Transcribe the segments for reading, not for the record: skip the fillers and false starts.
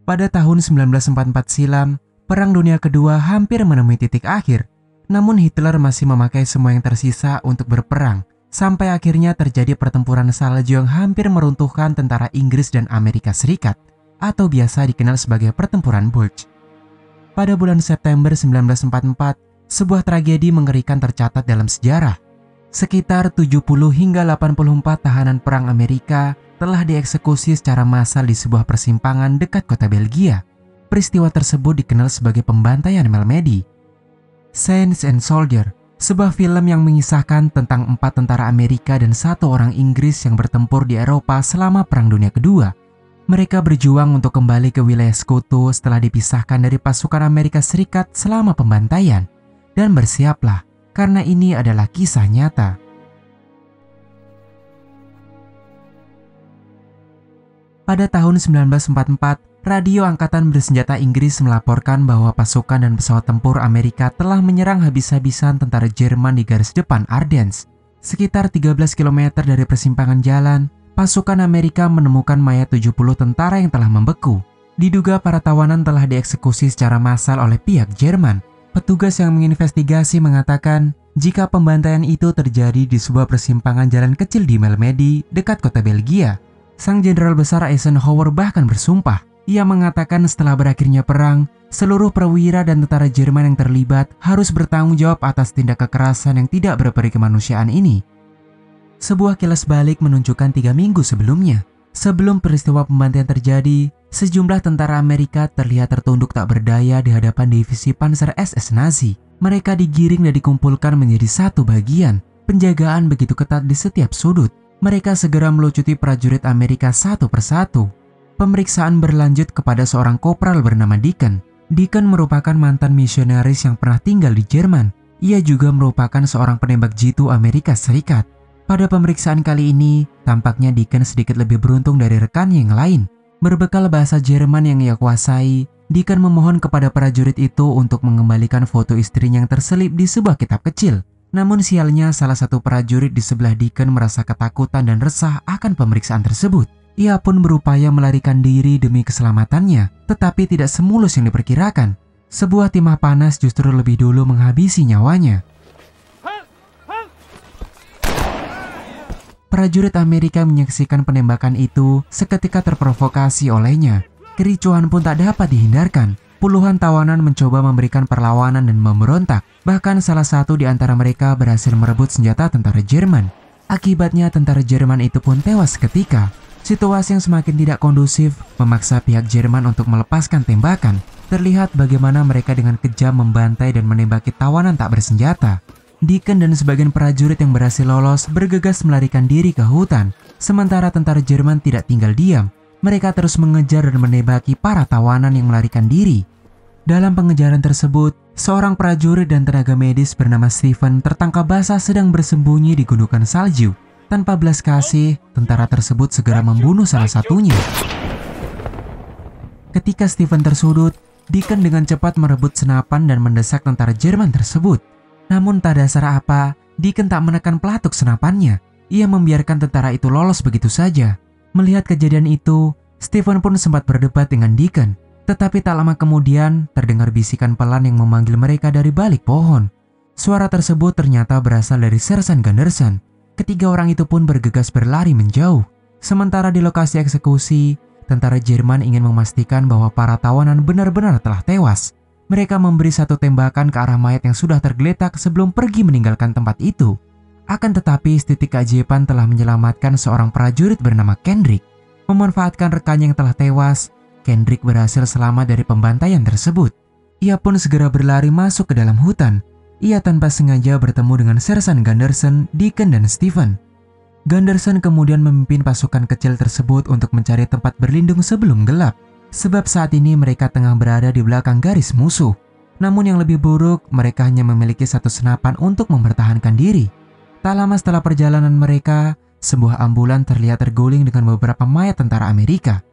Pada tahun 1944 silam, Perang Dunia Kedua hampir menemui titik akhir. Namun Hitler masih memakai semua yang tersisa untuk berperang, sampai akhirnya terjadi pertempuran salju yang hampir meruntuhkan tentara Inggris dan Amerika Serikat, atau biasa dikenal sebagai Pertempuran Bulge. Pada bulan September 1944, sebuah tragedi mengerikan tercatat dalam sejarah. Sekitar 70 hingga 84 tahanan perang Amerika telah dieksekusi secara massal di sebuah persimpangan dekat kota Belgia. Peristiwa tersebut dikenal sebagai pembantaian Malmedy. Saints and Soldier, sebuah film yang mengisahkan tentang 4 tentara Amerika dan 1 orang Inggris yang bertempur di Eropa selama Perang Dunia Kedua. Mereka berjuang untuk kembali ke wilayah sekutu setelah dipisahkan dari pasukan Amerika Serikat selama pembantaian. Dan bersiaplah, karena ini adalah kisah nyata. Pada tahun 1944, radio angkatan bersenjata Inggris melaporkan bahwa pasukan dan pesawat tempur Amerika telah menyerang habis-habisan tentara Jerman di garis depan Ardennes. Sekitar 13 km dari persimpangan jalan, pasukan Amerika menemukan mayat 70 tentara yang telah membeku. Diduga para tawanan telah dieksekusi secara massal oleh pihak Jerman. Petugas yang menginvestigasi mengatakan jika pembantaian itu terjadi di sebuah persimpangan jalan kecil di Malmedy, dekat kota Belgia. Sang Jenderal Besar Eisenhower bahkan bersumpah. Ia mengatakan setelah berakhirnya perang, seluruh perwira dan tentara Jerman yang terlibat harus bertanggung jawab atas tindak kekerasan yang tidak berperi kemanusiaan ini. Sebuah kilas balik menunjukkan 3 minggu sebelumnya. Sebelum peristiwa pembantaian terjadi, sejumlah tentara Amerika terlihat tertunduk tak berdaya di hadapan divisi Panzer SS Nazi. Mereka digiring dan dikumpulkan menjadi satu bagian. Penjagaan begitu ketat di setiap sudut. Mereka segera melucuti prajurit Amerika satu persatu. Pemeriksaan berlanjut kepada seorang kopral bernama Deacon. Deacon merupakan mantan misionaris yang pernah tinggal di Jerman. Ia juga merupakan seorang penembak jitu Amerika Serikat. Pada pemeriksaan kali ini, tampaknya Deacon sedikit lebih beruntung dari rekannya yang lain. Berbekal bahasa Jerman yang ia kuasai, Deacon memohon kepada prajurit itu untuk mengembalikan foto istrinya yang terselip di sebuah kitab kecil. Namun sialnya salah satu prajurit di sebelah Deacon merasa ketakutan dan resah akan pemeriksaan tersebut. Ia pun berupaya melarikan diri demi keselamatannya, tetapi tidak semulus yang diperkirakan. Sebuah timah panas justru lebih dulu menghabisi nyawanya. Prajurit Amerika menyaksikan penembakan itu seketika terprovokasi olehnya. Kericuhan pun tak dapat dihindarkan. Puluhan tawanan mencoba memberikan perlawanan dan memberontak. Bahkan salah satu di antara mereka berhasil merebut senjata tentara Jerman. Akibatnya tentara Jerman itu pun tewas seketika. Situasi yang semakin tidak kondusif memaksa pihak Jerman untuk melepaskan tembakan. Terlihat bagaimana mereka dengan kejam membantai dan menembaki tawanan tak bersenjata. Deacon dan sebagian prajurit yang berhasil lolos bergegas melarikan diri ke hutan. Sementara tentara Jerman tidak tinggal diam. Mereka terus mengejar dan menembaki para tawanan yang melarikan diri. Dalam pengejaran tersebut, seorang prajurit dan tenaga medis bernama Stephen tertangkap basah sedang bersembunyi di gundukan salju. Tanpa belas kasih, tentara tersebut segera membunuh salah satunya. Ketika Stephen tersudut, Deacon dengan cepat merebut senapan dan mendesak tentara Jerman tersebut. Namun tak dasar apa, Deacon tak menekan pelatuk senapannya. Ia membiarkan tentara itu lolos begitu saja. Melihat kejadian itu, Stephen pun sempat berdebat dengan Deacon. Tetapi tak lama kemudian, terdengar bisikan pelan yang memanggil mereka dari balik pohon. Suara tersebut ternyata berasal dari Sersan Gunderson. Ketiga orang itu pun bergegas berlari menjauh. Sementara di lokasi eksekusi, tentara Jerman ingin memastikan bahwa para tawanan benar-benar telah tewas. Mereka memberi satu tembakan ke arah mayat yang sudah tergeletak sebelum pergi meninggalkan tempat itu. Akan tetapi, titik keajaiban telah menyelamatkan seorang prajurit bernama Kendrick. Memanfaatkan rekannya yang telah tewas, Kendrick berhasil selamat dari pembantaian tersebut. Ia pun segera berlari masuk ke dalam hutan. Ia tanpa sengaja bertemu dengan Sersan Gunderson, Deacon, dan Stephen. Gunderson kemudian memimpin pasukan kecil tersebut untuk mencari tempat berlindung sebelum gelap. Sebab saat ini mereka tengah berada di belakang garis musuh. Namun yang lebih buruk, mereka hanya memiliki satu senapan untuk mempertahankan diri. Tak lama setelah perjalanan mereka, sebuah ambulan terlihat terguling dengan beberapa mayat tentara Amerika.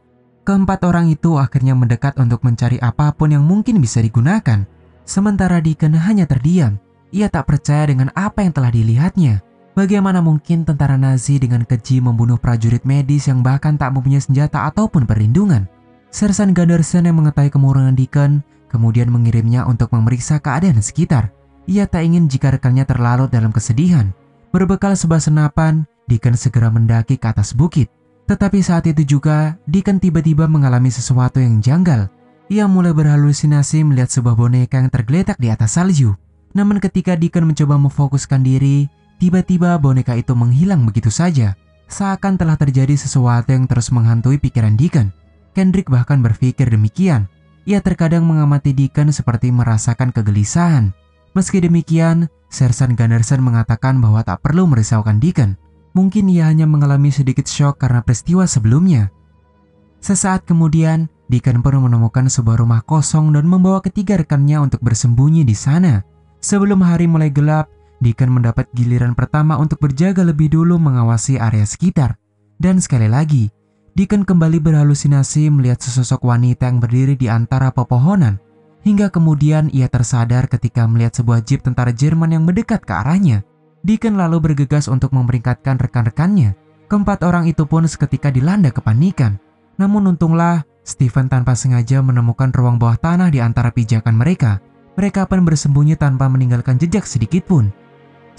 Keempat orang itu akhirnya mendekat untuk mencari apapun yang mungkin bisa digunakan. Sementara Deacon hanya terdiam. Ia tak percaya dengan apa yang telah dilihatnya. Bagaimana mungkin tentara Nazi dengan keji membunuh prajurit medis yang bahkan tak mempunyai senjata ataupun perlindungan? Sersan Gunderson yang mengetahui kemurungan Deacon kemudian mengirimnya untuk memeriksa keadaan sekitar. Ia tak ingin jika rekannya terlarut dalam kesedihan. Berbekal sebuah senapan, Deacon segera mendaki ke atas bukit. Tetapi saat itu juga, Deacon tiba-tiba mengalami sesuatu yang janggal. Ia mulai berhalusinasi melihat sebuah boneka yang tergeletak di atas salju. Namun ketika Deacon mencoba memfokuskan diri, tiba-tiba boneka itu menghilang begitu saja. Seakan telah terjadi sesuatu yang terus menghantui pikiran Deacon. Kendrick bahkan berpikir demikian. Ia terkadang mengamati Deacon seperti merasakan kegelisahan. Meski demikian, Sersan Gunderson mengatakan bahwa tak perlu merisaukan Deacon. Mungkin ia hanya mengalami sedikit shock karena peristiwa sebelumnya. Sesaat kemudian, Deacon pun menemukan sebuah rumah kosong dan membawa ketiga rekannya untuk bersembunyi di sana. Sebelum hari mulai gelap, Deacon mendapat giliran pertama untuk berjaga lebih dulu mengawasi area sekitar. Dan sekali lagi, Deacon kembali berhalusinasi melihat sesosok wanita yang berdiri di antara pepohonan. Hingga kemudian ia tersadar ketika melihat sebuah jeep tentara Jerman yang mendekat ke arahnya. Deacon lalu bergegas untuk memperingatkan rekan-rekannya. Keempat orang itu pun seketika dilanda kepanikan. Namun untunglah, Stephen tanpa sengaja menemukan ruang bawah tanah di antara pijakan mereka. Mereka pun bersembunyi tanpa meninggalkan jejak sedikit pun.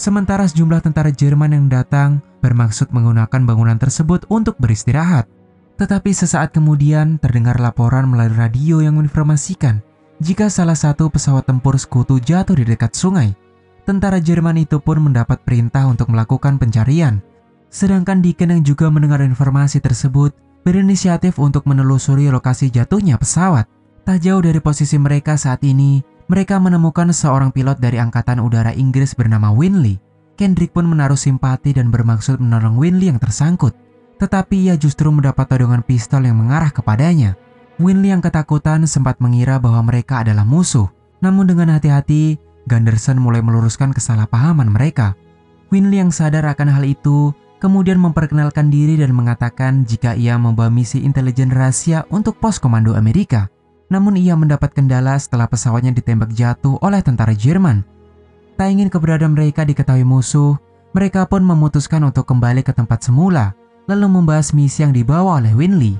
Sementara sejumlah tentara Jerman yang datang bermaksud menggunakan bangunan tersebut untuk beristirahat. Tetapi sesaat kemudian terdengar laporan melalui radio yang menginformasikan jika salah satu pesawat tempur sekutu jatuh di dekat sungai. Tentara Jerman itu pun mendapat perintah untuk melakukan pencarian. Sedangkan Deacon yang juga mendengar informasi tersebut berinisiatif untuk menelusuri lokasi jatuhnya pesawat. Tak jauh dari posisi mereka saat ini, mereka menemukan seorang pilot dari Angkatan Udara Inggris bernama Winley. Kendrick pun menaruh simpati dan bermaksud menolong Winley yang tersangkut. Tetapi ia justru mendapat todongan pistol yang mengarah kepadanya. Winley yang ketakutan sempat mengira bahwa mereka adalah musuh. Namun dengan hati-hati, Gunderson mulai meluruskan kesalahpahaman mereka. Winley yang sadar akan hal itu, kemudian memperkenalkan diri dan mengatakan jika ia membawa misi intelijen rahasia untuk pos komando Amerika. Namun ia mendapat kendala setelah pesawatnya ditembak jatuh oleh tentara Jerman. Tak ingin keberadaan mereka diketahui musuh, mereka pun memutuskan untuk kembali ke tempat semula, lalu membahas misi yang dibawa oleh Winley.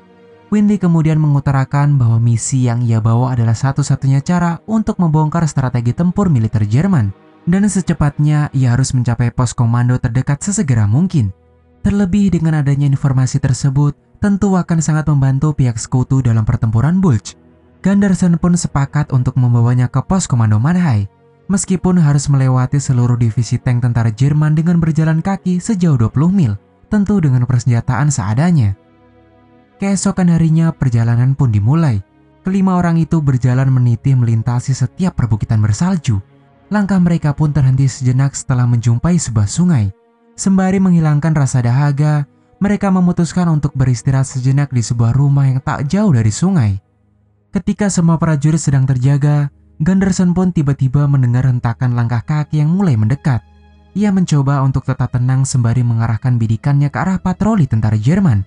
Winley kemudian mengutarakan bahwa misi yang ia bawa adalah satu-satunya cara untuk membongkar strategi tempur militer Jerman. Dan secepatnya ia harus mencapai pos komando terdekat sesegera mungkin. Terlebih dengan adanya informasi tersebut, tentu akan sangat membantu pihak sekutu dalam pertempuran Bulge. Gunderson pun sepakat untuk membawanya ke pos komando Manhai. Meskipun harus melewati seluruh divisi tank tentara Jerman dengan berjalan kaki sejauh 20 mil, tentu dengan persenjataan seadanya. Keesokan harinya perjalanan pun dimulai. Kelima orang itu berjalan menitih melintasi setiap perbukitan bersalju. Langkah mereka pun terhenti sejenak setelah menjumpai sebuah sungai. Sembari menghilangkan rasa dahaga, mereka memutuskan untuk beristirahat sejenak di sebuah rumah yang tak jauh dari sungai. Ketika semua prajurit sedang terjaga, Gunderson pun tiba-tiba mendengar hentakan langkah kaki yang mulai mendekat. Ia mencoba untuk tetap tenang sembari mengarahkan bidikannya ke arah patroli tentara Jerman.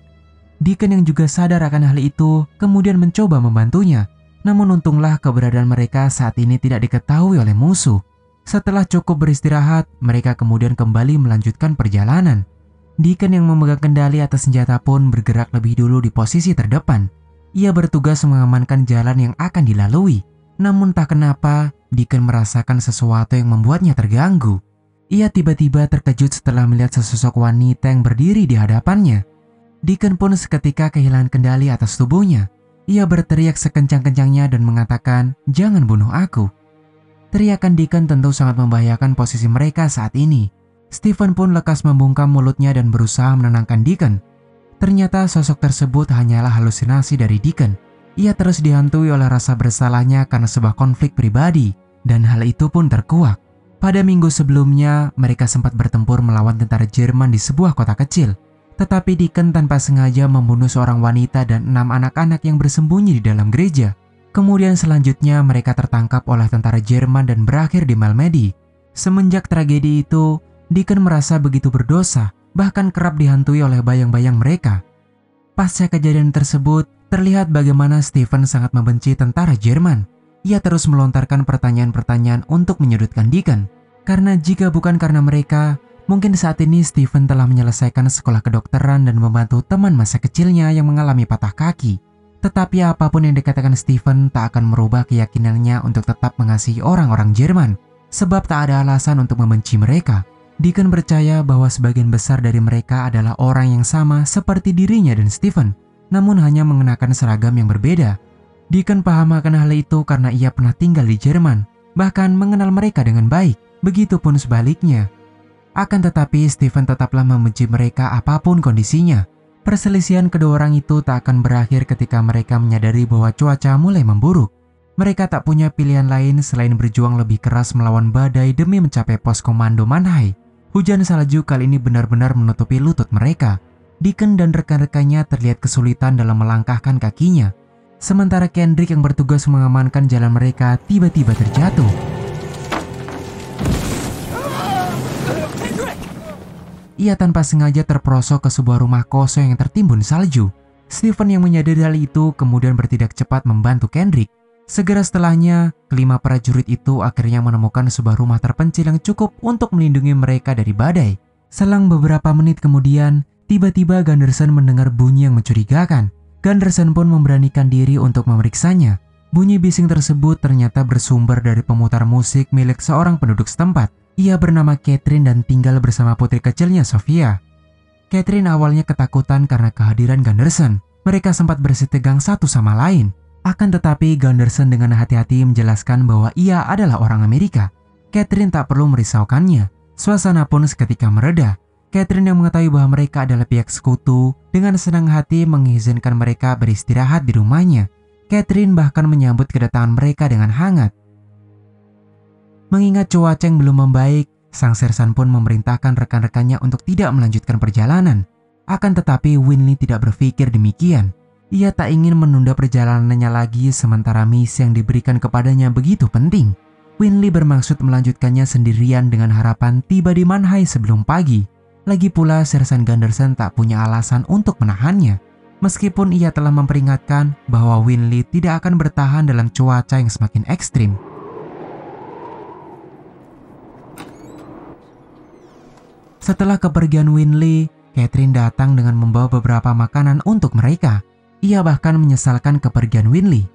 Deacon yang juga sadar akan hal itu kemudian mencoba membantunya. Namun untunglah keberadaan mereka saat ini tidak diketahui oleh musuh. Setelah cukup beristirahat, mereka kemudian kembali melanjutkan perjalanan. Deacon yang memegang kendali atas senjata pun bergerak lebih dulu di posisi terdepan. Ia bertugas mengamankan jalan yang akan dilalui. Namun tak kenapa, Deacon merasakan sesuatu yang membuatnya terganggu. Ia tiba-tiba terkejut setelah melihat sesosok wanita yang berdiri di hadapannya. Deacon pun seketika kehilangan kendali atas tubuhnya. Ia berteriak sekencang-kencangnya dan mengatakan, "Jangan bunuh aku." Teriakan Deacon tentu sangat membahayakan posisi mereka saat ini. Stephen pun lekas membungkam mulutnya dan berusaha menenangkan Deacon. Ternyata sosok tersebut hanyalah halusinasi dari Deacon. Ia terus dihantui oleh rasa bersalahnya karena sebuah konflik pribadi, dan hal itu pun terkuak. Pada minggu sebelumnya, mereka sempat bertempur melawan tentara Jerman di sebuah kota kecil. Tetapi Deacon tanpa sengaja membunuh seorang wanita dan 6 anak-anak yang bersembunyi di dalam gereja. Kemudian selanjutnya mereka tertangkap oleh tentara Jerman dan berakhir di Malmedy. Semenjak tragedi itu, Deacon merasa begitu berdosa, bahkan kerap dihantui oleh bayang-bayang mereka. Pasca kejadian tersebut, terlihat bagaimana Stephen sangat membenci tentara Jerman. Ia terus melontarkan pertanyaan-pertanyaan untuk menyudutkan Deacon. Karena jika bukan karena mereka, mungkin saat ini Stephen telah menyelesaikan sekolah kedokteran dan membantu teman masa kecilnya yang mengalami patah kaki. Tetapi apapun yang dikatakan Stephen tak akan merubah keyakinannya untuk tetap mengasihi orang-orang Jerman, sebab tak ada alasan untuk membenci mereka. Deacon percaya bahwa sebagian besar dari mereka adalah orang yang sama seperti dirinya dan Stephen, namun hanya mengenakan seragam yang berbeda. Deacon paham akan hal itu karena ia pernah tinggal di Jerman, bahkan mengenal mereka dengan baik, begitupun sebaliknya. Akan tetapi Stephen tetaplah membenci mereka apapun kondisinya. Perselisihan kedua orang itu tak akan berakhir ketika mereka menyadari bahwa cuaca mulai memburuk. Mereka tak punya pilihan lain selain berjuang lebih keras melawan badai demi mencapai pos komando Manhai. Hujan salju kali ini benar-benar menutupi lutut mereka. Deacon dan rekan-rekannya terlihat kesulitan dalam melangkahkan kakinya. Sementara Kendrick yang bertugas mengamankan jalan mereka tiba-tiba terjatuh. Ia tanpa sengaja terperosok ke sebuah rumah kosong yang tertimbun salju. Stephen yang menyadari hal itu kemudian bertindak cepat membantu Kendrick. Segera setelahnya, kelima prajurit itu akhirnya menemukan sebuah rumah terpencil yang cukup untuk melindungi mereka dari badai. Selang beberapa menit kemudian, tiba-tiba Gunderson mendengar bunyi yang mencurigakan. Gunderson pun memberanikan diri untuk memeriksanya. Bunyi bising tersebut ternyata bersumber dari pemutar musik milik seorang penduduk setempat. Ia bernama Catherine dan tinggal bersama putri kecilnya Sofia. Catherine awalnya ketakutan karena kehadiran Gunderson. Mereka sempat bersitegang satu sama lain. Akan tetapi Gunderson dengan hati-hati menjelaskan bahwa ia adalah orang Amerika. Catherine tak perlu merisaukannya. Suasana pun seketika mereda. Catherine yang mengetahui bahwa mereka adalah pihak sekutu dengan senang hati mengizinkan mereka beristirahat di rumahnya. Catherine bahkan menyambut kedatangan mereka dengan hangat. Mengingat cuaca yang belum membaik, sang sersan pun memerintahkan rekan-rekannya untuk tidak melanjutkan perjalanan. Akan tetapi Winley tidak berpikir demikian. Ia tak ingin menunda perjalanannya lagi sementara misi yang diberikan kepadanya begitu penting. Winley bermaksud melanjutkannya sendirian dengan harapan tiba di Manhai sebelum pagi. Lagi pula Sersan Gunderson tak punya alasan untuk menahannya. Meskipun ia telah memperingatkan bahwa Winley tidak akan bertahan dalam cuaca yang semakin ekstrim. Setelah kepergian Winley, Catherine datang dengan membawa beberapa makanan untuk mereka. Ia bahkan menyesalkan kepergian Winley.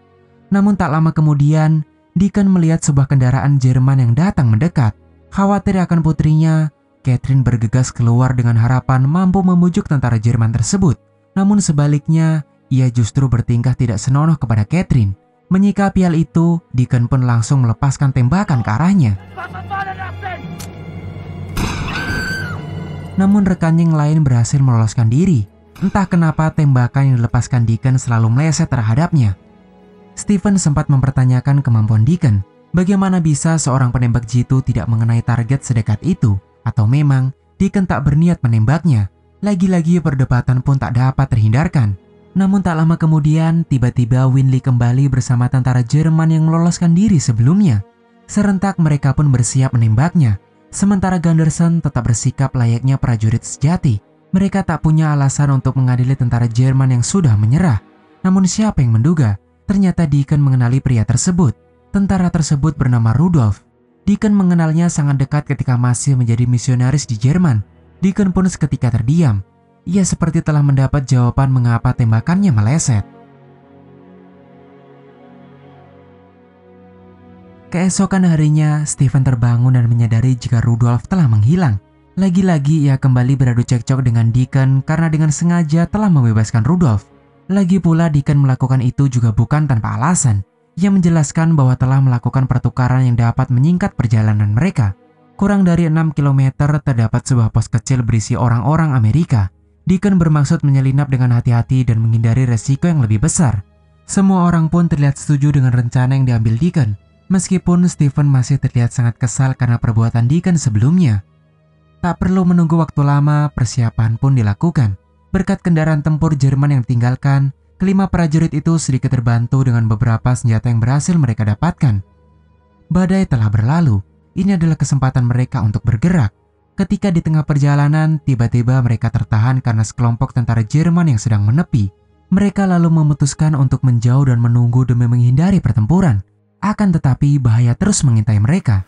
Namun tak lama kemudian, Deacon melihat sebuah kendaraan Jerman yang datang mendekat. Khawatir akan putrinya, Catherine bergegas keluar dengan harapan mampu membujuk tentara Jerman tersebut. Namun sebaliknya, ia justru bertingkah tidak senonoh kepada Catherine. Menyikapi hal itu, Deacon pun langsung melepaskan tembakan ke arahnya. Namun rekannya yang lain berhasil meloloskan diri. Entah kenapa tembakan yang dilepaskan Deacon selalu meleset terhadapnya. Stephen sempat mempertanyakan kemampuan Deacon. Bagaimana bisa seorang penembak jitu tidak mengenai target sedekat itu? Atau memang Deacon tak berniat menembaknya? Lagi-lagi perdebatan pun tak dapat terhindarkan. Namun tak lama kemudian, tiba-tiba Winley kembali bersama tentara Jerman yang meloloskan diri sebelumnya. Serentak mereka pun bersiap menembaknya. Sementara Gunderson tetap bersikap layaknya prajurit sejati. Mereka tak punya alasan untuk mengadili tentara Jerman yang sudah menyerah. Namun siapa yang menduga? Ternyata Deacon mengenali pria tersebut. Tentara tersebut bernama Rudolf. Deacon mengenalnya sangat dekat ketika masih menjadi misionaris di Jerman. Deacon pun seketika terdiam. Ia seperti telah mendapat jawaban mengapa tembakannya meleset. Keesokan harinya, Stephen terbangun dan menyadari jika Rudolf telah menghilang. Lagi-lagi ia kembali beradu cekcok dengan Deacon karena dengan sengaja telah membebaskan Rudolf. Lagi pula Deacon melakukan itu juga bukan tanpa alasan. Ia menjelaskan bahwa telah melakukan pertukaran yang dapat menyingkat perjalanan mereka. Kurang dari 6 km terdapat sebuah pos kecil berisi orang-orang Amerika. Deacon bermaksud menyelinap dengan hati-hati dan menghindari resiko yang lebih besar. Semua orang pun terlihat setuju dengan rencana yang diambil Deacon. Meskipun Stephen masih terlihat sangat kesal karena perbuatan Deacon sebelumnya. Tak perlu menunggu waktu lama, persiapan pun dilakukan. Berkat kendaraan tempur Jerman yang ditinggalkan, kelima prajurit itu sedikit terbantu dengan beberapa senjata yang berhasil mereka dapatkan. Badai telah berlalu, ini adalah kesempatan mereka untuk bergerak. Ketika di tengah perjalanan, tiba-tiba mereka tertahan karena sekelompok tentara Jerman yang sedang menepi. Mereka lalu memutuskan untuk menjauh dan menunggu demi menghindari pertempuran. Akan tetapi bahaya terus mengintai mereka.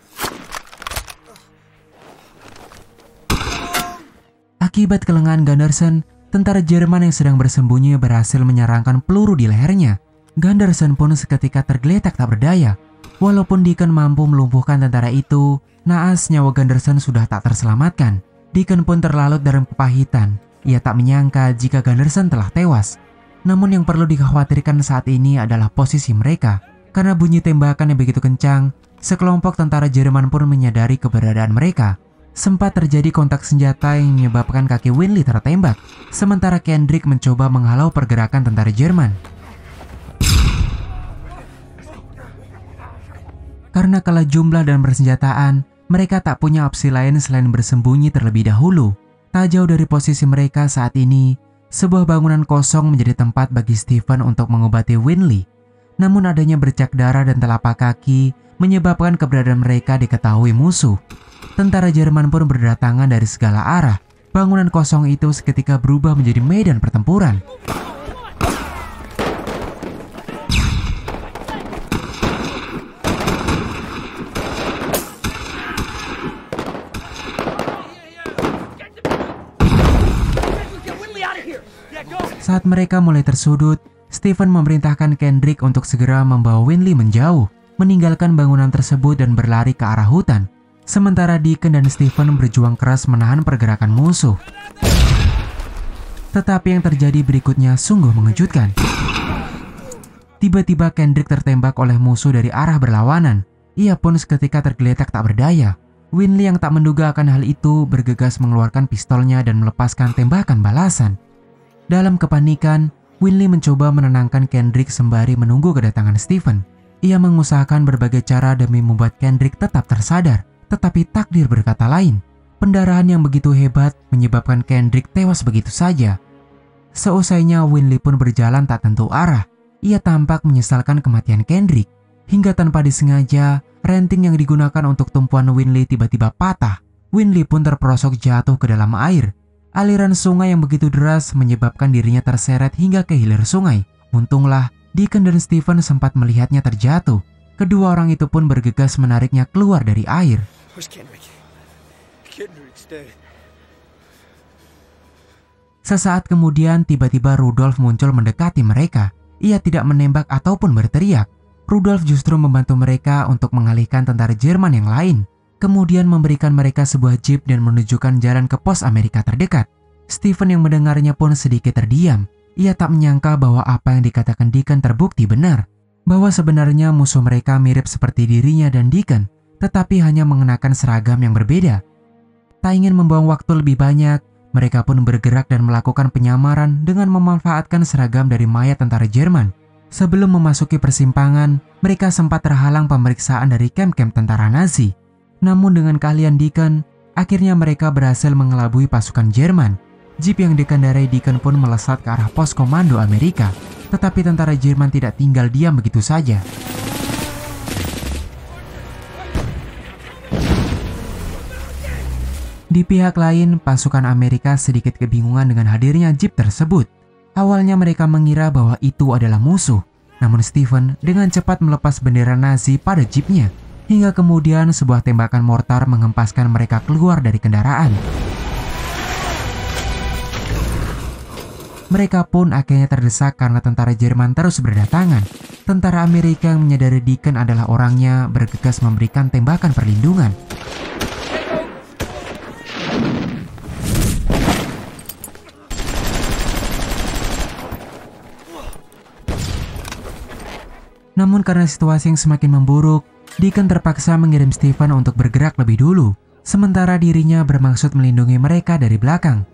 Akibat kelengahan Gunderson, Tentara Jerman yang sedang bersembunyi berhasil menyerangkan peluru di lehernya. Gunderson pun seketika tergeletak tak berdaya. Walaupun Deacon mampu melumpuhkan tentara itu, naas nyawa Gunderson sudah tak terselamatkan. Deacon pun terlalut dalam kepahitan. Ia tak menyangka jika Gunderson telah tewas. Namun yang perlu dikhawatirkan saat ini adalah posisi mereka. Karena bunyi tembakan yang begitu kencang, sekelompok tentara Jerman pun menyadari keberadaan mereka. Sempat terjadi kontak senjata yang menyebabkan kaki Winley tertembak, sementara Kendrick mencoba menghalau pergerakan tentara Jerman. Karena kalah jumlah dan persenjataan, mereka tak punya opsi lain selain bersembunyi terlebih dahulu. Tak jauh dari posisi mereka saat ini, sebuah bangunan kosong menjadi tempat bagi Stephen untuk mengobati Winley. Namun adanya bercak darah dan telapak kaki menyebabkan keberadaan mereka diketahui musuh. Tentara Jerman pun berdatangan dari segala arah. Bangunan kosong itu seketika berubah menjadi medan pertempuran. Saat mereka mulai tersudut, Stephen memerintahkan Kendrick untuk segera membawa Winley menjauh, meninggalkan bangunan tersebut dan berlari ke arah hutan. Sementara Deacon dan Stephen berjuang keras menahan pergerakan musuh. Tetapi yang terjadi berikutnya sungguh mengejutkan. Tiba-tiba Kendrick tertembak oleh musuh dari arah berlawanan. Ia pun seketika tergeletak tak berdaya. Winley yang tak menduga akan hal itu bergegas mengeluarkan pistolnya dan melepaskan tembakan balasan. Dalam kepanikan, Winley mencoba menenangkan Kendrick sembari menunggu kedatangan Stephen. Ia mengusahakan berbagai cara demi membuat Kendrick tetap tersadar. Tetapi takdir berkata lain. Pendarahan yang begitu hebat menyebabkan Kendrick tewas begitu saja. Seusainya Winley pun berjalan tak tentu arah. Ia tampak menyesalkan kematian Kendrick. Hingga tanpa disengaja, ranting yang digunakan untuk tumpuan Winley tiba-tiba patah. Winley pun terperosok jatuh ke dalam air. Aliran sungai yang begitu deras menyebabkan dirinya terseret hingga ke hilir sungai. Untunglah, Deacon dan Stephen sempat melihatnya terjatuh. Kedua orang itu pun bergegas menariknya keluar dari air. Sesaat kemudian tiba-tiba Rudolf muncul mendekati mereka. Ia tidak menembak ataupun berteriak. Rudolf justru membantu mereka untuk mengalihkan tentara Jerman yang lain. Kemudian memberikan mereka sebuah jeep dan menunjukkan jalan ke pos Amerika terdekat. Stephen yang mendengarnya pun sedikit terdiam. Ia tak menyangka bahwa apa yang dikatakan Deacon terbukti benar. Bahwa sebenarnya musuh mereka mirip seperti dirinya dan Deacon, tetapi hanya mengenakan seragam yang berbeda. Tak ingin membuang waktu lebih banyak, mereka pun bergerak dan melakukan penyamaran dengan memanfaatkan seragam dari mayat tentara Jerman. Sebelum memasuki persimpangan, mereka sempat terhalang pemeriksaan dari kamp-kamp tentara Nazi. Namun dengan keahlian Deacon, akhirnya mereka berhasil mengelabui pasukan Jerman. Jeep yang dikendarai Deacon pun melesat ke arah pos komando Amerika. Tetapi tentara Jerman tidak tinggal diam begitu saja. Di pihak lain, pasukan Amerika sedikit kebingungan dengan hadirnya jeep tersebut. Awalnya mereka mengira bahwa itu adalah musuh. Namun Stephen dengan cepat melepas bendera Nazi pada jeepnya. Hingga kemudian sebuah tembakan mortar menghempaskan mereka keluar dari kendaraan. Mereka pun akhirnya terdesak karena tentara Jerman terus berdatangan. Tentara Amerika yang menyadari Deacon adalah orangnya bergegas memberikan tembakan perlindungan. Namun karena situasi yang semakin memburuk, Deacon terpaksa mengirim Stephen untuk bergerak lebih dulu. Sementara dirinya bermaksud melindungi mereka dari belakang.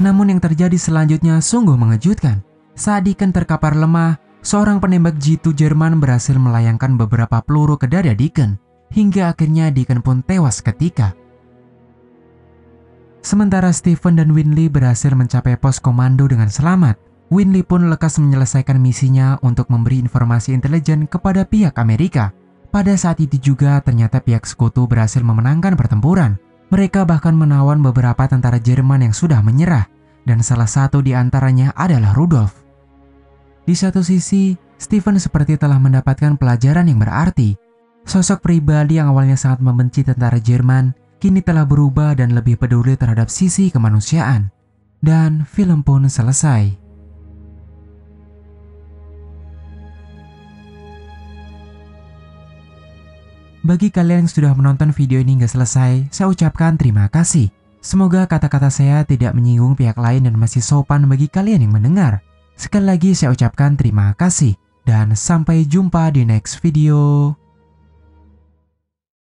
Namun yang terjadi selanjutnya sungguh mengejutkan. Saat Deacon terkapar lemah, seorang penembak jitu Jerman berhasil melayangkan beberapa peluru ke dada Deacon. Hingga akhirnya Deacon pun tewas seketika. Sementara Stephen dan Winley berhasil mencapai pos komando dengan selamat. Winley pun lekas menyelesaikan misinya untuk memberi informasi intelijen kepada pihak Amerika. Pada saat itu juga ternyata pihak sekutu berhasil memenangkan pertempuran. Mereka bahkan menawan beberapa tentara Jerman yang sudah menyerah, dan salah satu di antaranya adalah Rudolf. Di satu sisi, Stephen seperti telah mendapatkan pelajaran yang berarti. Sosok pribadi yang awalnya sangat membenci tentara Jerman, kini telah berubah dan lebih peduli terhadap sisi kemanusiaan. Dan film pun selesai. Bagi kalian yang sudah menonton video ini hingga selesai, saya ucapkan terima kasih. Semoga kata-kata saya tidak menyinggung pihak lain dan masih sopan bagi kalian yang mendengar. Sekali lagi saya ucapkan terima kasih, dan sampai jumpa di next video.